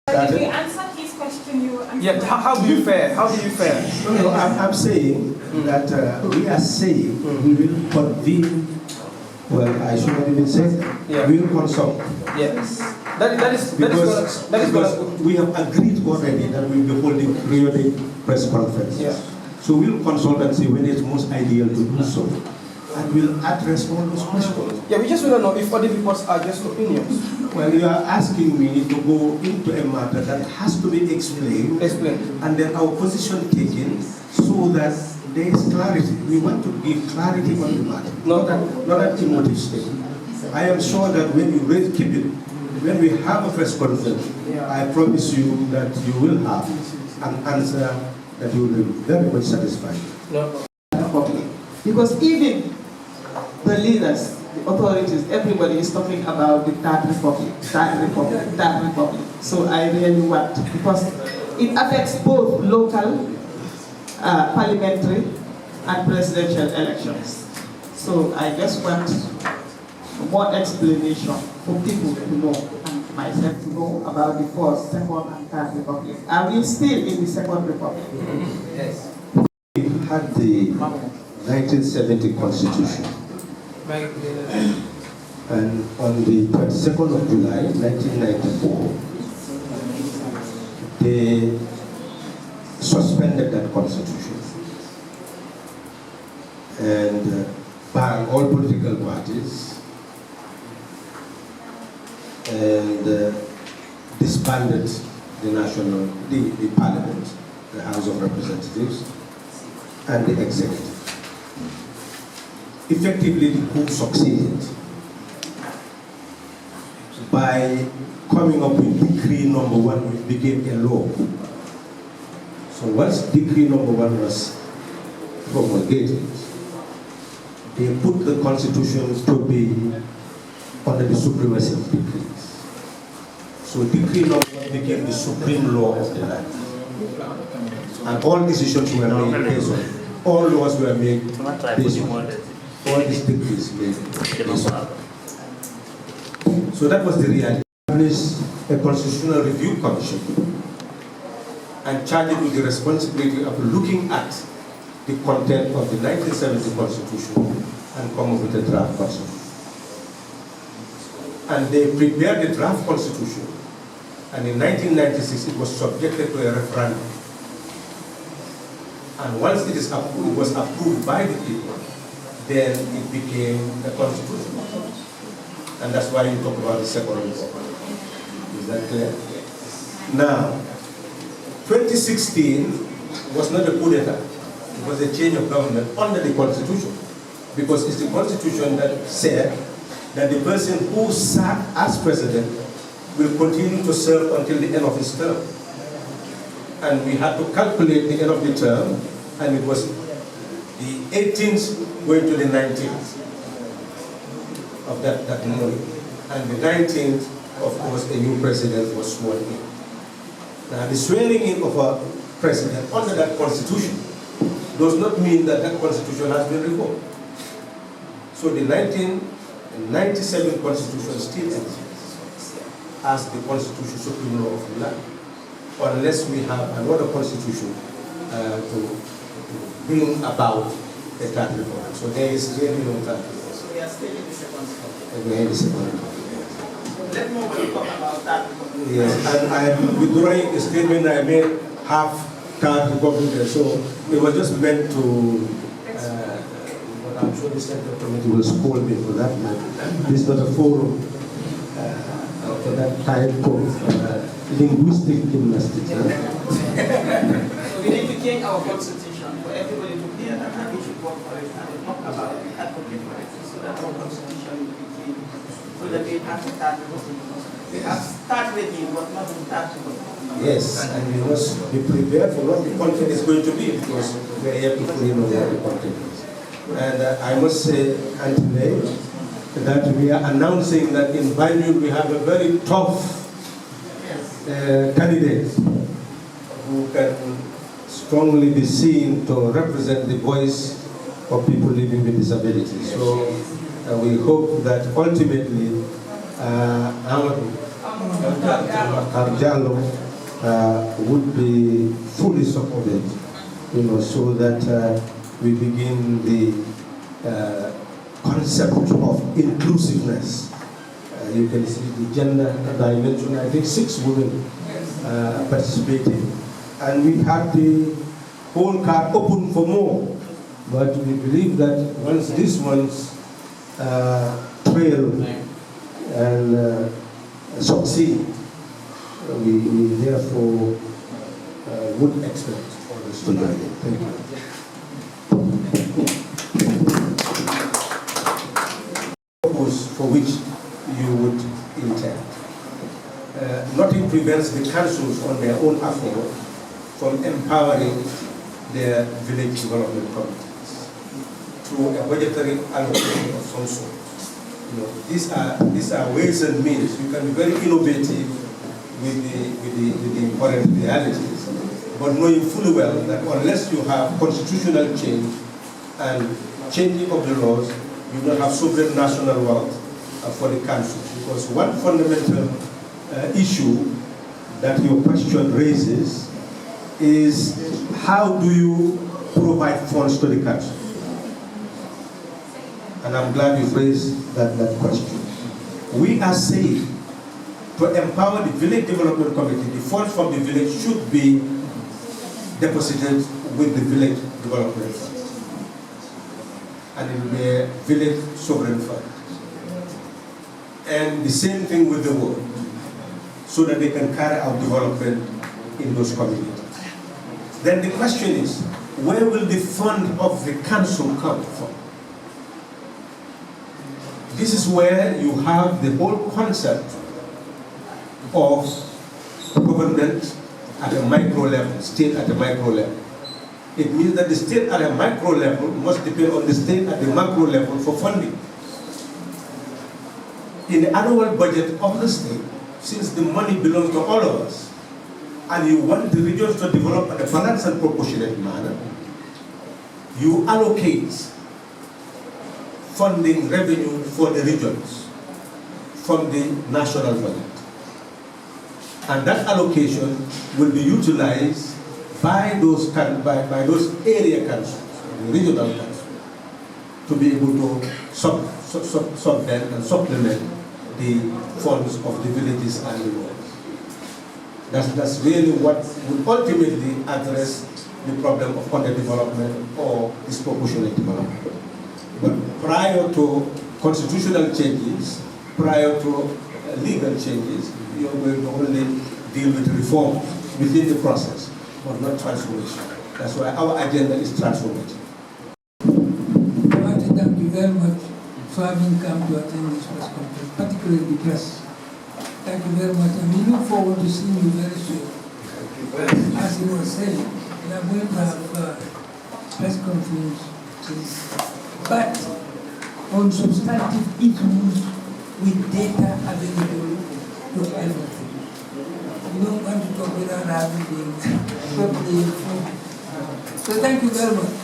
Did you answer his question? Yeah, how do you fare? How do you fare? No, I'm saying that we are saying we will convene. Well, I should not even say that. Yeah. We will consult. Yes. That is Because we have agreed already that we will be holding periodic press conferences. Yeah. So we'll consult and see when it's most ideal to do so. And we'll address all those questions. Yeah, we just want to know if other reports are just opinions. Well, you are asking me to go into a matter that has to be explained. And then our position taken so that there is clarity. We want to give clarity on the matter, not an emotive state. I am sure that when you keep it, when we have a press conference, I promise you that you will have an answer that you will be very much satisfied. No. Because even the leaders, the authorities, everybody is talking about the third republic. So I really want, because it affects both local, parliamentary, and presidential elections. So I just want more explanation for people to know, and myself to know about the first, second, and third republic. Are we still in the second republic? Yes. We had the 1970 Constitution. And on the 22nd of July, 1994, they suspended that Constitution and banned all political parties and disbanded the Parliament, the House of Representatives, and the Executive. Effectively, the coup succeeded by coming up with Decree Number 1, which became a law. So once Decree Number 1 was promulgated, they put the Constitution to be under the supremacy of decrees. So Decree Number 1 became the supreme law of the land. And all decisions were made based on, all laws were made based on it. All these decrees made based on it. So that was the reality. Established a Constitutional Review Commission and charged it with the responsibility of looking at the content of the 1970 Constitution and come up with a draft Constitution. And they prepared the draft Constitution, and in 1996 it was subjected to a referendum. And once it was approved by the people, then it became a Constitution. And that's why you talk about the second republic. Is that clear? Now, 2016 was not a coup d'etat. It was a change of government under the Constitution. Because it's the Constitution that said that the person who sat as president will continue to serve until the end of his term. And we had to calculate the end of the term, and it was the 18th going to the 19th of that morning. And the 19th, of course, a new president was sworn in. Now, the swearing in of a president under that Constitution does not mean that that Constitution has been revoked. So the 1997 Constitution still exists as the Constitution supreme law of the land, unless we have another Constitution to bring about a third republic. So there is really no third republic. So we are still in the second republic. We are in the second republic. Let me talk about that. Yes, and I am withdrawing a statement I made half third republic there. So it was just meant to, but I'm sure the Central Committee will scold me for that. This is not a forum for that type of linguistic gymnastics. So we need to change our constitution for everybody to hear that, and we should work for it and talk about it, advocate for it, so that our constitution will be changed, so that we have to start with. We have start reading, but not start with. Yes, and we must be prepared for what the content is going to be, because we are here to fully know what the content is. And I must say, Anthony, that we are announcing that in Banjul we have a very tough candidate who can strongly be seen to represent the voice of people living with disabilities. So we hope that ultimately Jallo would be fully supported, so that we begin the concept of inclusiveness. You can see the gender dimension. I think 6 women participating, and we had the whole card open for more. But we believe that once these ones trail and succeed, we therefore would expect others to join in. Thank you. Purpose for which you would intend. Nothing prevents the councils on their own accord from empowering their village development committees through a budgetary allocation of some sort. These are ways and means. You can be very innovative with the current realities, but knowing fully well that unless you have constitutional change and changing of the laws, you don't have sovereign national wealth for the council. Because one fundamental issue that your question raises is, how do you provide funds to the council? And I'm glad you've raised that question. We are saying, to empower the village development committee, the funds from the village should be deposited with the village development fund. And it will be a village sovereign fund. And the same thing with the ward, so that they can carry out development in those communities. Then the question is, where will the fund of the council come from? This is where you have the whole concept of government at a micro level, state at a micro level. It means that the state at a micro level must depend on the state at the macro level for funding. In the annual budget of the state, since the money belongs to all of us, and you want the regions to develop in a balanced and proportionate manner, you allocate funding revenue for the regions from the national budget. And that allocation will be utilized by those area councils, the regional councils, to be able to subvent and supplement the funds of the villages and the wards. That's really what will ultimately address the problem of underdevelopment or disproportionate development. But prior to constitutional changes, prior to legal changes, you're going to only deal with reform within the process, but not transformation. That's why our agenda is transformation. I want to thank you very much for having come to attend this press conference, particularly the press. Thank you very much, and we look forward to seeing you very soon. As he was saying, we are going to have press conferences, but on substantive issues with data available to everything. We don't want to talk without having the properly informed. So thank you very much.